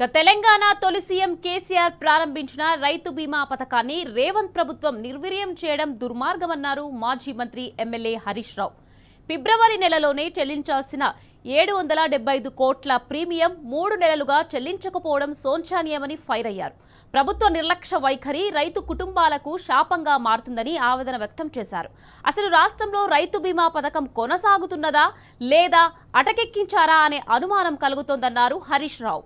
తెలంగాణ తొలి సీఎం కేసీఆర్ ప్రారంభించిన రైతు బీమా పథకాన్ని రేవంత్ ప్రభుత్వం నిర్వీర్యం చేయడం దుర్మార్గమన్నారు మాజీ మంత్రి ఎమ్మెల్యే హరీష్ రావు. ఫిబ్రవరి నెలలోనే చెల్లించాల్సిన 775 కోట్ల ప్రీమియం 3 నెలలుగా చెల్లించకపోవడం శోచనీయమని ఫైర్ అయ్యారు. ప్రభుత్వ నిర్లక్ష్య వైఖరి రైతు కుటుంబాలకు శాపంగా మారుతుందని ఆవేదన వ్యక్తం చేశారు. అసలు రాష్ట్రంలో రైతు బీమా పథకం కొనసాగుతున్నదా లేదా అటకెక్కించారా అనే అనుమానం కలుగుతోందన్నారు హరీష్ రావు.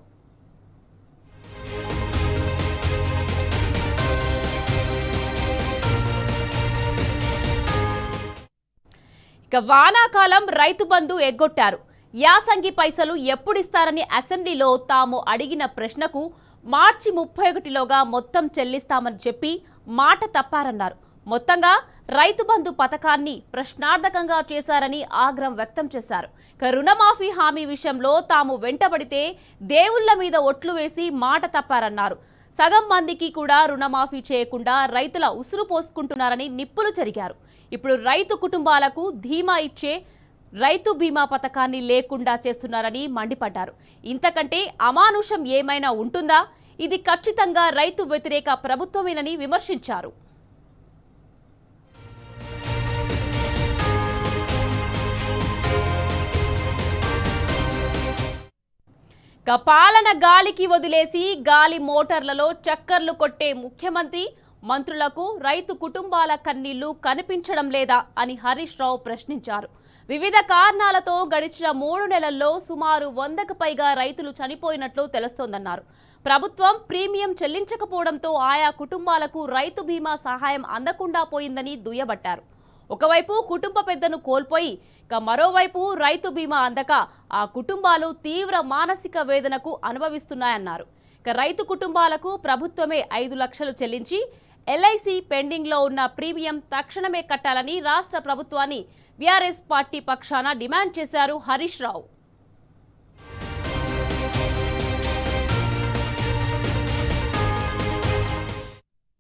వానాకాలం రైతు బంధు ఎగ్గొట్టారు. యాసంగి పైసలు ఎప్పుడిస్తారని అసెంబ్లీలో తాము అడిగిన ప్రశ్నకు మార్చి 31లోగా మొత్తం చెల్లిస్తామని చెప్పి మాట తప్పారన్నారు. మొత్తంగా రైతు బంధు పథకాన్ని ప్రశ్నార్థకంగా చేశారని ఆగ్రహం వ్యక్తం చేశారు. రుణమాఫీ హామీ విషయంలో తాము వెంటబడితే దేవుళ్ల మీద ఒట్లు వేసి మాట తప్పారన్నారు. సగం మందికి కూడా రుణమాఫీ చేయకుండా రైతుల ఉసురు పోసుకుంటున్నారని నిప్పులు చెరిగారు. ఇప్పుడు రైతు కుటుంబాలకు ధీమా ఇచ్చే రైతు బీమా పథకాన్ని లేకుండా చేస్తున్నారని మండిపడ్డారు. ఇంతకంటే అమానుషం ఏమైనా ఉంటుందా? ఇది ఖచ్చితంగా రైతు వ్యతిరేక ప్రభుత్వమేనని విమర్శించారు. పాలన గాలికి వదిలేసి గాలి మోటార్లలో చక్కర్లు కొట్టే ముఖ్యమంత్రి మంత్రులకు రైతు కుటుంబాల కన్నీళ్లు కనిపించడం లేదా అని హరీష్ రావు ప్రశ్నించారు. వివిధ కారణాలతో గడిచిన 3 నెలల్లో సుమారు 100కు పైగా రైతులు చనిపోయినట్లు తెలుస్తోందన్నారు. ప్రభుత్వం ప్రీమియం చెల్లించకపోవడంతో ఆయా కుటుంబాలకు రైతు బీమా సహాయం అందకుండా పోయిందని దుయ్యబట్టారు. ఒకవైపు కుటుంబ పెద్దను కోల్పోయి మరోవైపు రైతు బీమా అందక ఆ కుటుంబాలు తీవ్ర మానసిక వేదనకు అనుభవిస్తున్నాయన్నారు. రైతు కుటుంబాలకు ప్రభుత్వమే 5 లక్షలు చెల్లించి ఎల్ఐసి పెండింగ్లో ఉన్న ప్రీమియం తక్షణమే కట్టాలని రాష్ట్ర ప్రభుత్వాన్ని బీఆర్ఎస్ పార్టీ పక్షాన డిమాండ్ చేశారు హరీష్ రావు.